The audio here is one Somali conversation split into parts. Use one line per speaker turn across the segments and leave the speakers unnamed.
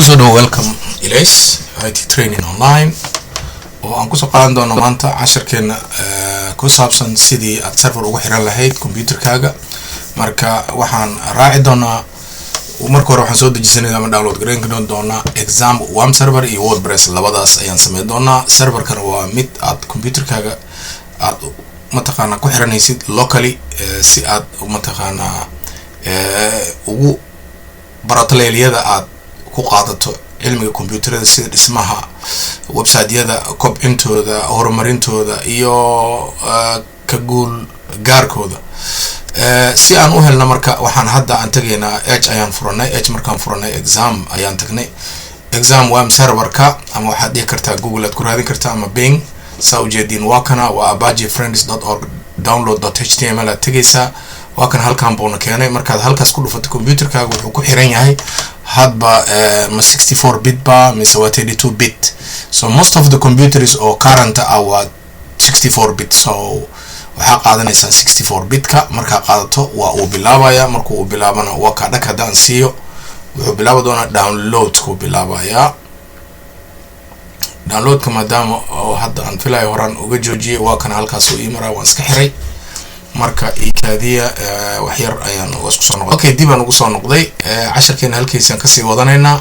kusoo dhawo welcome ilays IT training online oo aan kusoo qaadan doono maanta casharkeena ku saabsan sidii aad server ugu xiran lahayd computerkaaga. marka waxaan raaci doonaa marka hore waxaan soo dejisanay ama download gareyn doonaa exam one server iyo wordpress, labadaas ayaan sameyn doonaa. serverkana waa mid aad computerkaaga aad mataqaana ku xiranaysid locally si aad mataqaana ugu barato leeliyada aad ku qaadato cilmiga computerada sida dhismaha website-yada, kobcintooda, horumarintooda iyo ka gaarkooda. si aan u helno marka waxaan hadda aan tagaynaa Edge ayaan furanay. Edge markaan furanay exam ayaan tagnay. exam waa serverka ama waxaad dhihi kartaa Google aad ku raadin kartaa ama Bing. saa ujeedin waa kana waa abajifriends.org download.html aad tagaysaa. waa kan halkan boona keenay. markaad halkaas ku dhufato computerkaaga wuxuu ku xiran yahay hadba ma 64 bit ba mise waa 32 bit. so most of the computers oo current waa 64 bit. so waxaa qaadanaysaa 64 bitka. markaa qaadato waa uu bilaabaya. markuu uu bilaabana waa ka dhag hadaan siiyo wuxuu bilaabi doonaa download ku bilaabaya. downloadka maadaama oo hadda aan filayo horaan uga joojiyay waa kan halkaas uu imaraa waan iska xiray. marka ikaadiya wax yar ayaan isku soo noqday. okay, dib aan ugu soo noqday. casharkeena halkiisaan kasii wadanaynaa.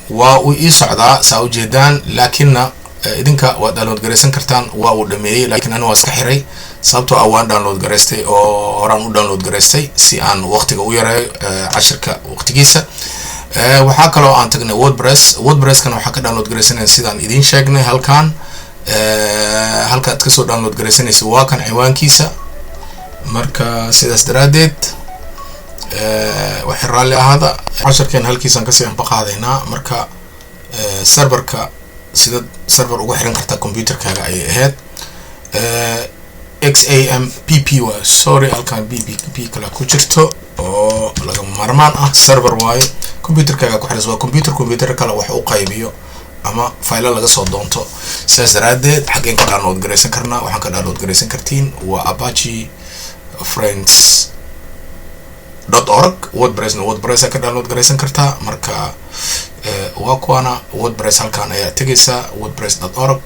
waa uu ii socdaa saa ujeedaan, laakiinna idinka waa download gareysan kartaan. waa uu dhameeyay laakiin aniga waa iska xiray sababtoo ah waan download gareystay oo horaan u download gareystay si aan waqtiga u yareeyo casharka waqtigiisa. waxaa kaloo aan tagnay wordpress. wordpresskana waxaa ka download gareysanaya sidaan idin sheegnay halkan. halka aad kasoo download gareysanaysa waa kan ciwaankiisa. marka sidaas daraadeed waxay raalli ahaada casharkeena halkiisaan kasii anbaqaadaynaa. marka serverka sida server ugu xiran kartaa computerkaaga ayay ahayd. XAMPP waa sorry halkan BPP kala ku jirto oo laga maarmaan ah. server waayo computerkaaga ku xiran. waa computer kale wax u qaybiyo ama file laga soo doonto. sidaas daraadeed xageen ka download gareysan karnaa. waxaan ka download gareysan kartiin waa abajifriends.org. wordpress ka download gareysan kartaa. marka waa kuwana wordpress halkan ayaa tegaysaa wordpress.org.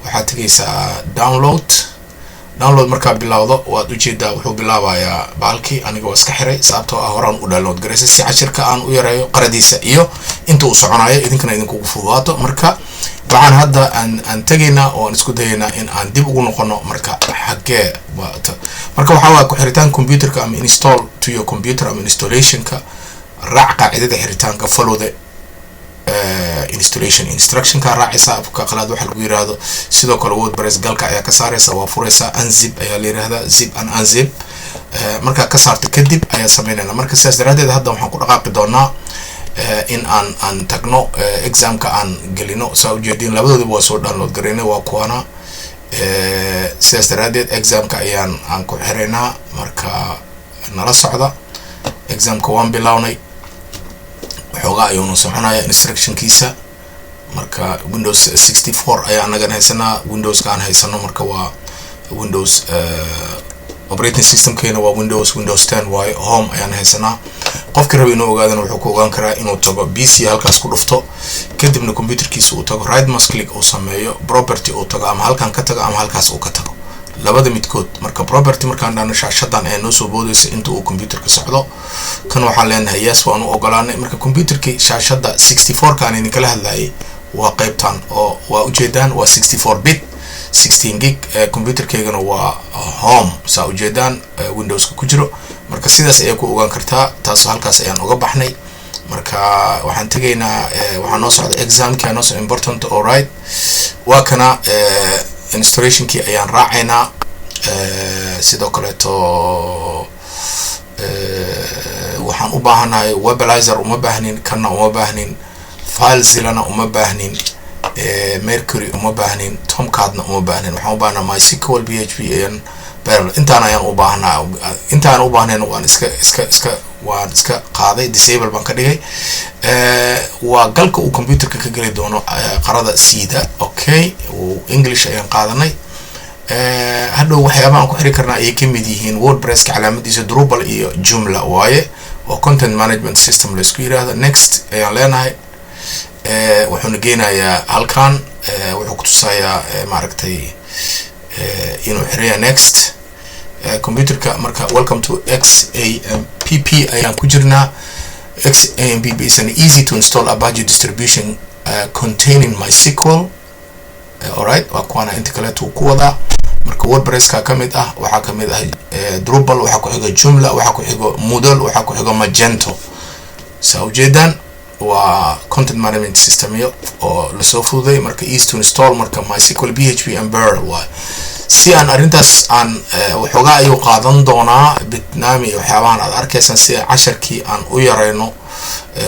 waxaad tegaysaa download markaa bilowdo waad ujeedaa wuxuu bilaabayaa baalkii. aniga waa iska xiray sababtoo ah horaan u download gareysay si cashirka aan u yareeyo qaradiisa iyo inta uu soconayo idinkana idinkugu fududaato. marka waxaan hadda aan tegaynaa oo aan isku dayaynaa in aan dib ugu noqono. marka xagee marka waxaa waa ku xiritaan computerka ama install to your computer ama installationka. raac qaacidada xiritaanka, follow the installation instructionka raacaysa. afka qalaad waxa lagu yiraahdo. sidoo kale wordpress galka ayaa ka saaraysa, waa furaysa unzip ayaa la yiraahdaa, zip and unzip. marka ka saarto kadib ayaa sameynayna. marka sidaas daraadeed hadda waxaan ku dhaqaaqi doonaa in aan tagno examka aan gelino. saa ujeedin labadoodaba waa soo download gareynay waa kuwana. sidaas daraadeed examka aan ku xiraynaa. marka nala socda. examka waan bilownay waxoogaa ayuuna soconaya instructionkiisa. marka windows 64 ayaa anagan haysanaa. windowska aan haysano marka waa windows operating systemkeena waa windows 10 waayo. home ayaan haysanaa. qofkii raba inuu ogaadana wuxuu ku ogaan karaa inuu tago PC halkaas ku dhufto kadibna computerkiisa uu tago right mouse click uu sameeyo property uu tago ama halkan ka tago ama halkaas uu ka tago, labada midkood. marka property markaan dhaano shaashadan ayaa noo soo boodaysa inta uu computerka socdo. kan waxaan leenahay yes waan u ogolaanay. marka computerkii shaashada 64 kaan idinkala hadlayay waa qaybtan oo waa ujeedaan waa 64 bit 16 gig. computerkeygana waa home saa ujeedaan windowska ku jiro. marka sidaas ayaa ku ogaan kartaa. taas halkaas ayaan uga baxnay. marka waxaan tegaynaa waxaa noo socda examkii noo soo important. alright, waa kana installationkii ayaan raacaynaa. sidoo kaleeto waxaan u baahanahay webalizer uma baahnin, kana uma baahnin, filezilla uma baahnin, mercury uma baahnin, tomcadna uma baahnin. waxaan u baahnaa mysql, php and parallel. intaan ayaan u baahnaa. intaan u baahnayn waan iska qaaday, disable baan ka dhigay. waa galka uu computerka ka geli doono qarada siida. okay, english ayaan qaadanay. hadhow waxyaabaha aan ku xiri karnaa ay ka mid yihiin wordpresska calaamadiisa Drupal iyo Joomla waaye. oo content management system la isku yiraahdo. Next ayaan leenahay. Wuxuuna geenayaa halkan wuxuu ku tusayaa maaragtay inuu xiraya next computerka. marka welcome to XAMPP ayaan ku jirnaa. XAMPP is an easy to install Apache distribution containing MySQL. Alright, waa kuwana inta kale tuu ku wadaa. marka WordPress ka kamid ah, waxa kamid ah Drupal, waxa ku xiga Joomla, waxa ku xiga Moodle, waxa ku xiga Magento. Soo jeedaan waa content management system oo la soo fududay. marka easy to install, marka MySQL, PHP and Perl waa si aan arintaas aan waxoogaa ayuu qaadan doonaa bitnaami waxyaabahan aad arkaysan si casharkii aan u yareyno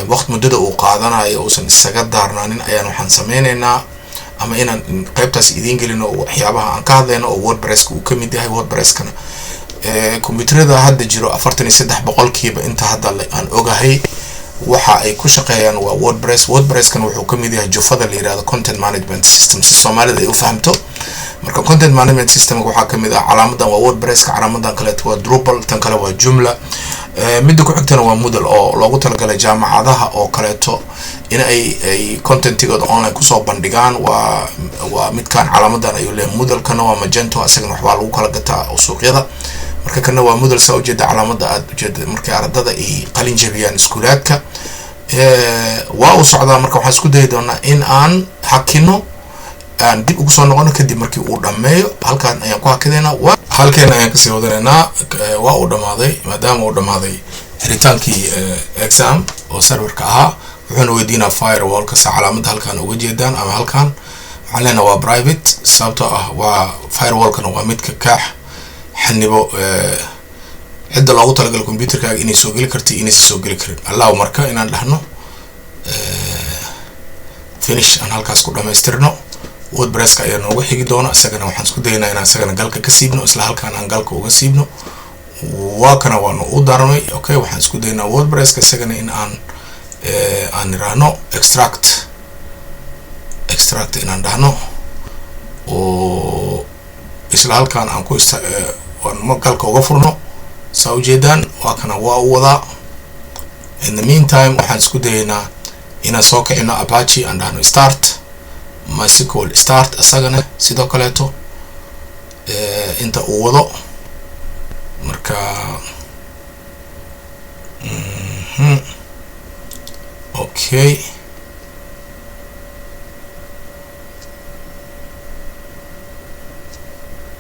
waqti muddada uu qaadanayo uusan isaga daarnaanin ayaan waxaan sameynaynaa ama inaan qaybtaas idin gelino waxyaabaha aan ka hadlayno oo WordPress uu kamid yahay. WordPress-kana kombiyuutarada hadda jiro 43% inta hadda aan ogahay waxa ay ku shaqeeyaan waa WordPress. WordPress-kan wuxuu kamid yahay jufada la yiraahdo content management system si Soomaalida ay u fahamto. marka content management system waxa kamid ah calaamadan waa WordPress ka, calaamadan kale waa Drupal, tan kale waa Joomla. midda ku xigtana waa Moodle oo loogu talagalay jaamacadaha oo kaleeto in ay contentigooda online kusoo bandhigaan. waa midkan calaamadan ayuu leeyahay. Moodle kana waa Magento, asagana waxbaa lagu kala gataa suuqyada. marka kana waa Moodle saa ujeeda calaamada aad ujeeda markay ardada ay qalin jabiyaan iskuulaadka. waa u socdaa. marka waxaan isku dayi doonaa in aan hakino aan dib ugu soo noqono kadib markii uu dhameeyo. halkan ayaan ku hakideynaa. halkan ayaan kasii wadanaynaa. waa uu dhamaaday. maadaama uu dhamaaday xiritaankii exam oo serverka ahaa, wuxuuna weydiinaa firewall-ka sa calaamada halkan uga jeedaan ama halkan waxaan leenahay waa private sababtoo ah waa firewall-kana waa midka kaax xanibo cidda loogu talagalay computerkaaga inay soo geli karto inaysan soo geli karin. allow marka inaan dhahno finish aan halkaas ku dhamaystirno. WordPress-ka ayaa noogu xigi doona. isagana waxaan isku daynaa inaan isagana galka ka siibno, isla halkaan aan galka uga siibno. waa kana waanu u daarmay. okay, waxaan isku daynaa WordPress-ka isagana in aan niraahno extract inaan dhahno oo isla halkaan aan ku galka uga furno. saa ujeedaan waa kana waa u wadaa. in the meantime waxaan isku daynaa inaan soo kicino Apache aan dhahno start MySQL start. asagana sidoo kaleeto inta uu wado. marka okay,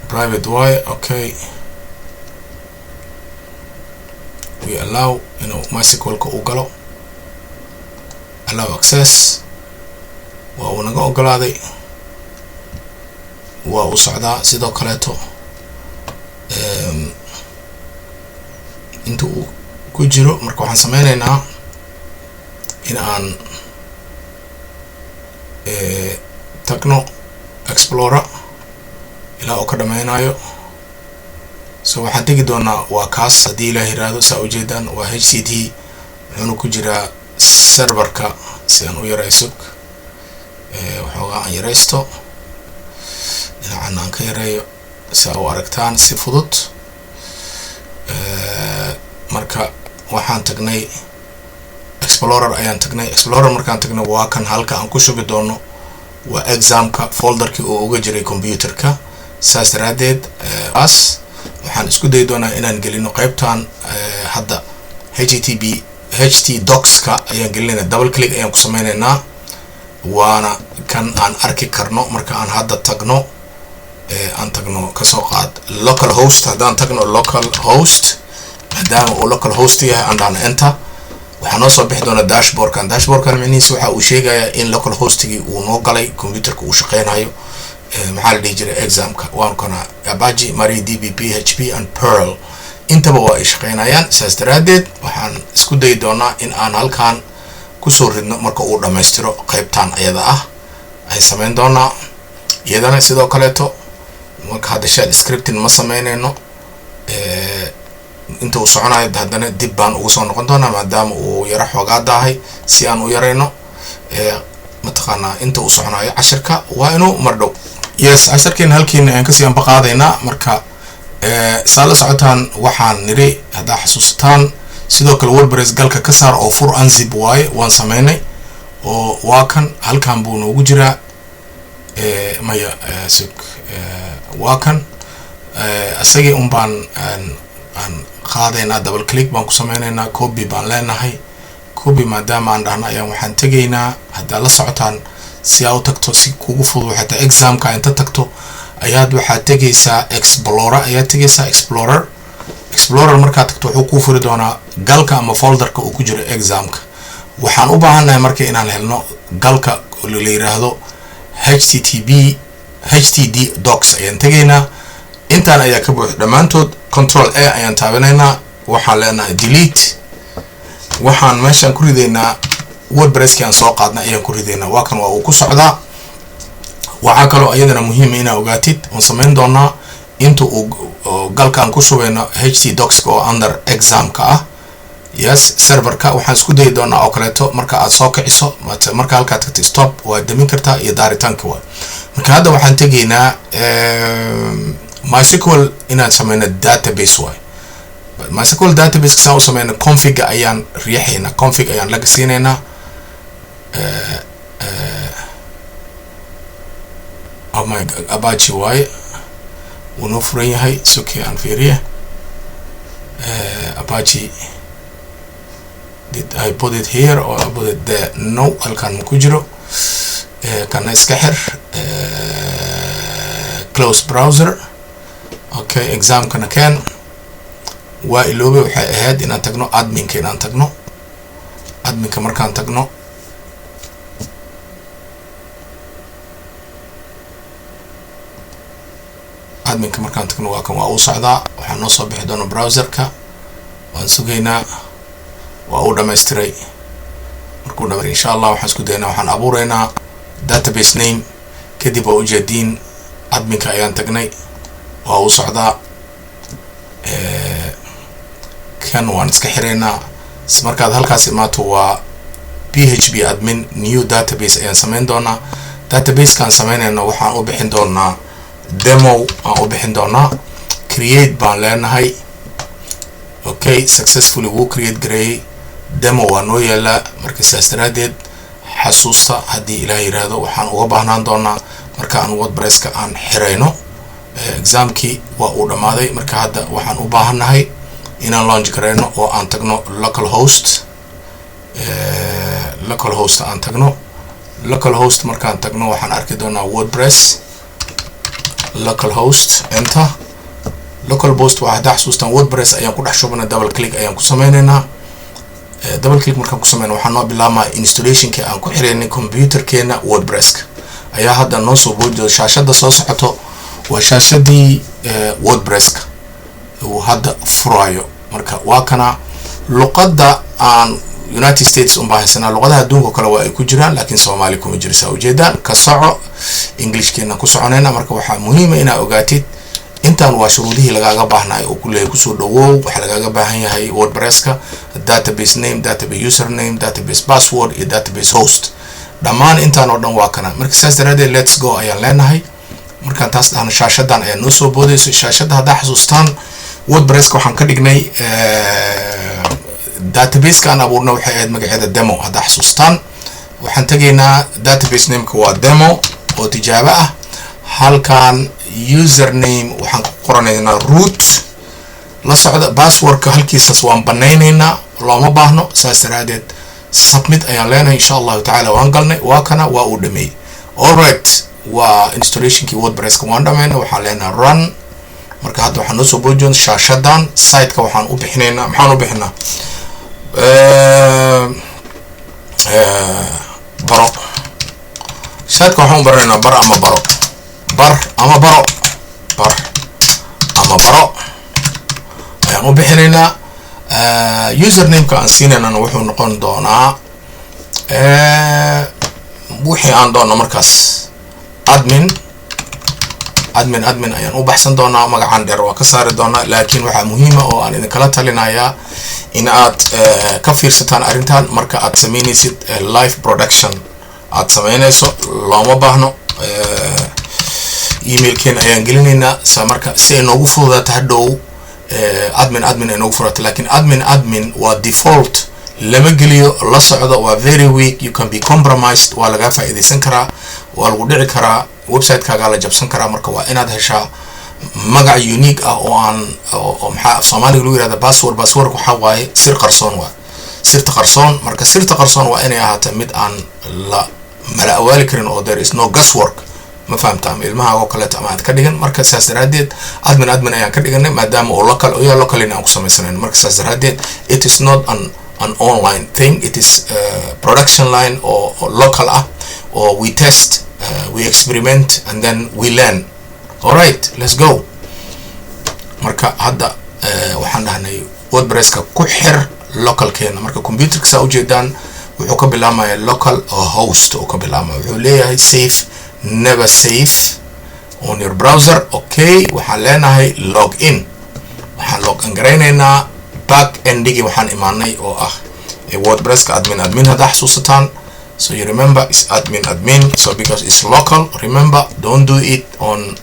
private y. okay, we allow inuu MySQL-ka uu galo. allow access. waa uu naga ogolaaday. waa uu socdaa sidoo kaleeto. inta uu ku jiro marka waxaan sameynaynaa in aan tagno Explorer ilaa uu ka dhameynayo. so waxaan tegi doonaa waa kaas haddii ilaah yiraahdo. saa ujeedaan waa HTTP wuxuuna ku jiraa serverka. si aan u yarayso waxoogaa aan yaraysto dhinacan aan ka yareeyo si aad u aragtaan si fudud. marka waxaan tagnay Explorer ayaan tagnay. Explorer markaan tagnay waa kan halka aan ku shubi doono waa examka folderkii oo uga jiray computerka. saas daraadeed waxaan isku dayi doonaa inaan gelino qaybtan hadda HT docs-ka ayaan gelinayna. double click ayaan ku sameynaynaa. waana kan aan arki karno marka aan hadda tagno aan tagno kasoo qaad local host. haddaan tagno local host, maadaama uu local host yahay aan dhahno enter, waxaa noo soo bixi doona dashboardkan. dashboardkan micnihiisa waxa uu sheegayaa in local hostigii uu noo galay computerka uu shaqeynayo. maxaa la dhihi jiray examka waan kana Apache, MariaDB, PHP and Perl intaba waa ay shaqeynayaan. saas daraadeed waxaan isku dayi doonaa in aan halkaan kusoo ridno marka uu dhamaystiro qaybtan ayada ah ay sameyn doonaa. iyadana sidoo kaleeto marka hadda shell scripting ma sameynayno. inta uu soconayo haddana dib baan ugu soo noqon doonaa maadaama uu yara xoogaa daahay si aan u yareyno. mataqaanaa inta uu soconayo cashirka waa inuu mardhow. yes, casharkeena halkiina aan kasii anbaqaadaynaa. marka saa la socotaan waxaan niri haddaa xasuustaan sidoo kale wordpress galka ka saar oo fur unzip waaye waan sameynay oo waa kan halkan buu noogu jiraa maya waa kan asagii un baan aan qaadaynaa double click baan ku sameynaynaa copy baan leenahay copy maadaama aan dhahna ayaan waxaan tegaynaa haddaa la socotaan si aa u tagto si kugu fudud xataa examka inta tagto ayaad waxaad tegaysaa explorer ayaad tegaysaa explorer markaad tagto wuxuu kuu furi doonaa galka ama folderka uu ku jiro examka waxaan u baahannahay marka inaan helno galka la yiraahdo httd docs ayaan tegaynaa intaan ayaa ka buuxo dhammaantood control a ayaan taabanaynaa waxaan leenahay delete waxaan meeshaan ku ridaynaa wordpresski aan soo qaadna ayaan ku ridaynaa waa kan waa uu ku socdaa waxaa kaloo iyadana muhiim inaa ogaatid oon samayn doonaa inta uu galkaan ku shubayno ht docs oo under examka ah yes serverka waxaan isku dayi doonaa oo kaleeto marka aad soo kiciso marka halkaad tagtay stop waad damin kartaa iyo daaritaanka waa marka hadda waxaan tegaynaa MySQL inaan sameyno database waay MySQL database kasaan u sameyno config ayaan riixaynaa config ayaan laga siinaynaa oh my god Apache waaye wuu noo furan yahay suki aan fiiriye Apache did I put it here or I put it there no halkaan ma ku jiro kana iska xir close browser okay examkana keen waa iloobe waxay ahayd inaan tagno adminka inaan tagno adminka markaan tagno waa kan waa uu socdaa waxaa noo soo bixi doona browserka waan sugaynaa waa uu dhammaystiray markuu dhamay insha allah waxaan isku daynaa waxaan abuuraynaa database name kadib waa ujeediin adminka ayaan tagnay waa uu socdaa kan waan iska xiraynaa markaad halkaas imaato waa php admin new database ayaan samayn doonaa databasekaan samaynayno waxaan u bixin doonaa demo aan u bixin doonaa create baan leenahay okay successfully wuu create gareeyay demo waa noo yeelaa marka sidaas daraadeed xasuusta haddii ilaah yiraahdo waxaan uga baahnaan doonaa marka aan wordpresska aan xirayno examkii waa uu dhammaaday marka hadda waxaan u baahannahay inaan launch gareyno oo aan tagno localhost aan tagno localhost markaan tagno waxaan arki doonaa wordpress localhost enter localhost waa hadda xasuustaan wordpress ayaan ku dhex shubana double click ayaan ku sameynaynaa double click markaan ku sameyno waxaan noo bilaabmaa installationka aan ku xiraynay computerkeena wordpresska ayaa hadda noo soo boodi shaashada soo socoto waa shaashadii wordpresska uu hadda furayo marka waa kana luqadda aan United States un baahaysanaa luqadaha adduunka kale waa ay ku jiraan laakiin Soomaali kuma jirisa ujeedaan ka soco Englishkeena ku soconayna marka waxaa muhiim ah inaad ogaatid intaan waa shuruudihii lagaaga baahnaa oo kullee ku soo dhawow waxa lagaaga baahan yahay wordpresska database name database username database password iyo database host dhammaan intaan oo dhan waa kana marka saas daraadeed let's go ayaan leenahay markaan taas dhahno shaashadan ayaa noo soo boodayso shaashada haddaa xasuustaan wordpresska waxaan ka dhignay database aan abuurna waxay ahayd magaceeda demo haddaa xasuustaan waxaan tegaynaa database nameka waa demo oo tijaabo ah halkaan username waxaan ku qoranaynaa root la socda passwordka halkiisas waan banaynaynaa looma baahno saas daraadeed submit ayaan leenahay insha allahu tacaala waan galnay waa kana waa uu dhameeyey alright waa installationkii wordpresska waan dhamayna waxaan leenahay run marka hadda waxaan noo soo boodi shaashadan siteka waxaan u bixinaynaa maxaan u bixinaa baro siteka waxaan u baranaynaa bar ama baro ayaan u bixinaynaa usernameka aan siinaynana wuxuu noqon doonaa wixii aan doono markaas admin ayaan u baxsan doonaa magacaan dheer waa ka saari doonaa laakiin waxaa muhiima oo aan idinkala talinayaa in aad ka fiirsataan arrintan marka aad sameynaysid live production aad sameynayso looma baahno emailkeena ayaan gelinaynaa marka si ay noogu fududaato hadhow admin inuu furato laakiin admin waa default lama geliyo la socdo waa very weak you can be compromised waa laga faa'iideysan karaa waa lagu dhici karaa website-kaaga la jabsan karaa marka waa inaad heshaa magac unique ah oo aan maxaa Soomaaliga lagu yiraahdo password waxa waaye sir qarsoon waa sirta qarsoon marka sirta qarsoon waa inay ahaato mid aan la mala awaali karin oo there is no guesswork ma fahamtaa ilmaha oo kale ama aad ka dhigan marka saas daraadeed admin ayaan ka dhiganay maadaama oo local in aan ku sameysanayn marka saas daraadeed it is not an online thing it is production line or local ah or we test we experiment and then we learn all right let's go marka hadda waxaan dhahnay WordPress-ka ku xir local keena marka computer-ka saa u jeedaan wuxuu ka bilaabmaya local host oo ka bilaabmaya wuxuu leeyahay safe never safe on your browser okay waxaan leenahay login waxaan login gareynaynaa back endigi waxaan imaanay oo ah WordPress-ka admin hadda xasuusataan so you remember it's admin so because it's local remember don't do it on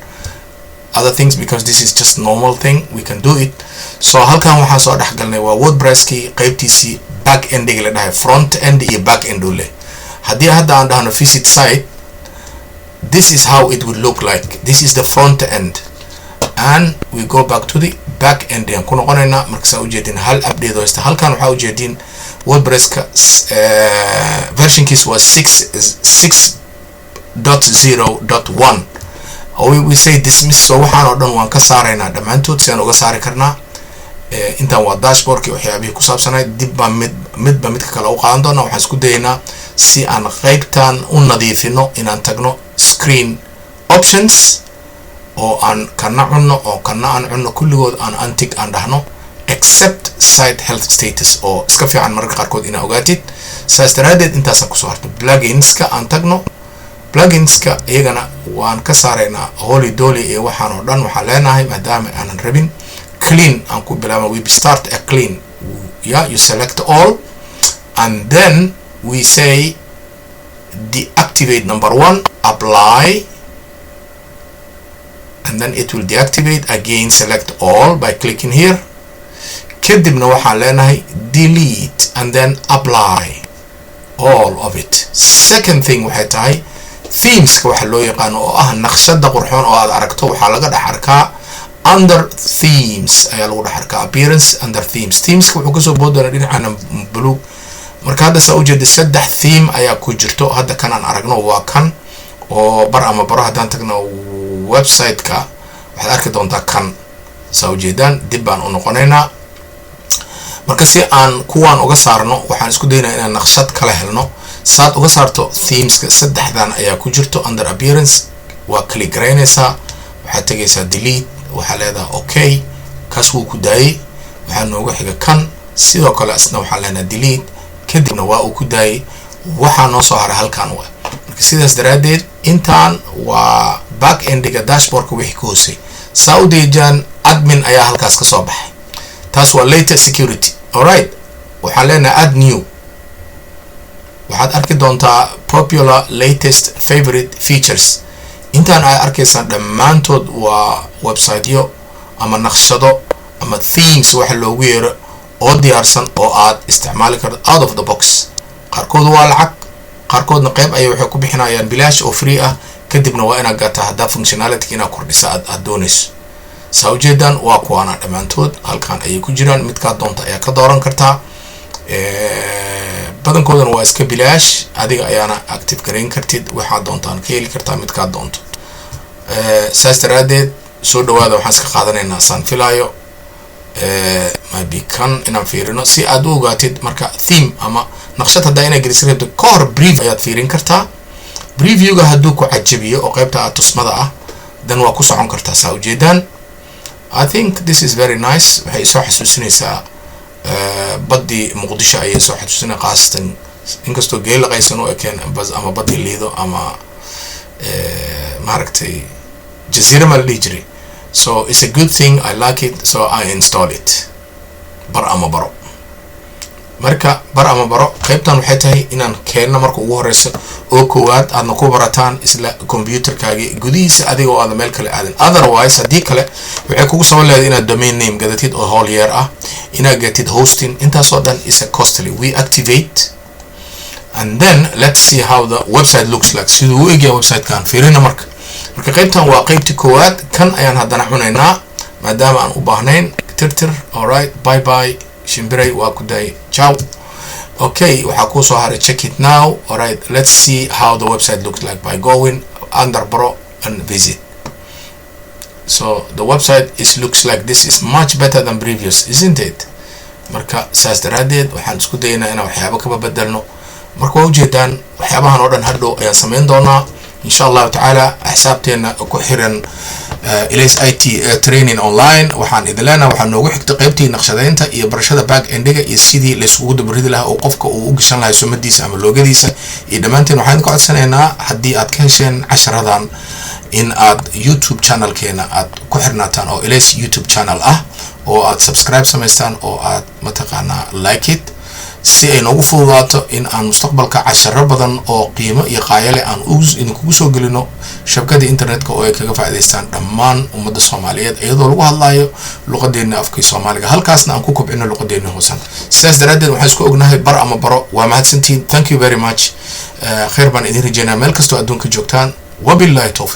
other things because this is just normal thing we can do it so halkan waxaan soo dhaxgalnay waa WordPress-ki qaybtiisii back endigi la dhahay front end iyo back end u leh haddii hadda aan dhahno visit site this is how it would look like this is the front end and we go back to the back end aan ku noqonaynaa marka saa u jeedin hal update oo haysta halkan waxaa u jeedin WordPress-ka versionkiis waa 6.0.1 we say dismiss so waxaan oo dhan waan ka saaraynaa dhammaantood si aan uga saari karnaa intaan waa dashboardki waxyaabihii ku saabsanay dib baa midba midka kale u qaadan doona waxaan isku dayaynaa si aan qaybtan u nadiifino inaan tagno screen options oo aan kana cunno oo kana aan cunno kulligood aan antig aan dhahno except site health status oo iska fiican mararka qaarkood inaa ogaatid saas daraadeed intaasaan kusoo harto pluginska aan tagno pluginska iyagana waan ka saaraynaa holy dolly iyo waxaan oo dhan waxaan leenahay maadaama aanan rabin clean aan ku bilaabno we start a clean yeah you select all and then we say deactivate number 1 apply and then it will deactivate again select all by clicking here kadibna waxaan leenahay delete and then apply all of it second thing waxay tahay themeska waxa loo yaqaan oo ah naqshada qurxoon oo aad aragto waxa laga dhex arkaa under themes ayaa lagu dhex arkaa appearance under themeska wuxuu kasoo boodana dhinacana blue marka hadda saa u jeeda saddex theme ayaa ku jirto hadda kan aan aragno waa kan oo bar ama baro haddaan tagno website-ka waxaad arki doontaa kan saa u jeedaan dib baan u noqonaynaa marka si aan kuwaan uga saarno waxaan isku daynaa inaan naqshad kala helno saad uga saarto themeska saddexdan ayaa ku jirto under appearance waa click garaynaysaa waxaad tegaysaa delete waxaa leedahay okay kaas wuu ku daayay waxaa nooga xiga kan sidoo kale asna waxaa leenahay delete kadibna waa uu ku daayay waxaa noo soo haray halkan waa marka sidaas daraadeed intaan waa back endiga dashboardka wixii ka hoosay saa u deejaan admin ayaa halkaas ka soo baxay taas waa latest security alright waxaan leenahay add new waxaad arki doontaa popular latest favorite features intaan ay arkaysaan dhammaantood waa websiteyo ama naqshado ama themes waxa loogu yeero oo diyaarsan oo aad isticmaali karto out of the box qaarkood waa lacag qaarkoodna qayb ayay waxay ku bixinayaan bilaash oo free ah kadibna waa inaad gaataa haddaa functionality inaad kordhisa aad doonayso saa ujeedaan waa kuwaana dhammaantood halkan ayay ku jiraan midkaad doonta ayaa ka dooran kartaa badankoodana waa iska bilaash adiga ayaana active garayn kartid waxaad doontaan ka heli kartaa midkaad doonto saas daraadeed soo dhawaada waxaan iska qaadanaynaa saan filaayo maybe kan inaan fiirino si aad u ogaatid marka theme ama naqshad haddaa inaa gelisa rabto ka hor brief ayaad fiirin kartaa previewga hadduu ku cajabiyo oo qaybta aad tusmada ah dan waa ku socon kartaa saa ujeedaan I think this is very nice waxay soo xasuusinaysaa badii muqdisho ayay soo xasuusinay qaasatan inkastoo geel qaysan oo ekeen ama badii liido ama maaragtay jasiira ma la dhihi jiray so it's a good thing I like it so I install it bar ama baro marka bar ama baro qaybtan waxay tahay inaan keenno marka ugu horeyso oo koowaad aadna ku barataan isla computerkaagi gudihiisa adiga oo aad meel kale aadin. Otherwise haddii kale waxay kugu soo leedahay inaad domain name gadatid oo whole year ah, inaad gatid hosting, intaasoo dhan is a costly. We activate and then let's see how the website looks like. siduu u egyahay website-kan fiirina marka qaybtan waa qaybtii koowaad. kan ayaan haddana cunaynaa maadaama aan u baahnayn. tirtir. Alright, bye bye shimbiray, waa ku daay, ciao. Okay, waxaa kuu soo haray check it now. Alright, let's see how the website looks like by going under Pro and visit. So the website looks like this. Is much better than previous, isn't it? marka saas daraadeed waxaan isku daynaa inaan waxyaabo ka bedelno. marka waa ujeedaan waxyaabahan oo dhan hadhow ayaan samayn doonaa insha Allah taala. xisaabteena ku xiran Ilays IT training online. waxaan idin leenahay waxaan noogu xigtay qaybtii naqshadeynta iyo barashada back endiga iyo sidii la isugu dabaridi lahaa oo qofka uu u gashan lahaa sumadiisa ama loogadiisa. iyo dhamaanteen waxaan ka codsanaynaa haddii aad ka hesheen casharadan in aad YouTube channelkeena aad ku xirnaataan oo Ilays YouTube channel ah, oo aad subscribe samaystaan oo aad mataqaanaa like it, si ay noogu fududaato in aan mustaqbalka casharo badan oo qiimo iyo qaayale aan idinkugu soo gelino shabakada internetka oo ay kaga faa'iidaystaan dhammaan ummadda Soomaaliyeed iyadoo lagu hadlayo luqadeena afka Soomaaliga, halkaasna aan ku kobcino luqadeena hoosan. sidaas daraadeed waxaan isku ognahay bar ama baro. waa mahadsantiin. Thank you very much. khayr baan idin rajaynaa meel kastoo adduunka joogtaan. wabillahi tawfiiq.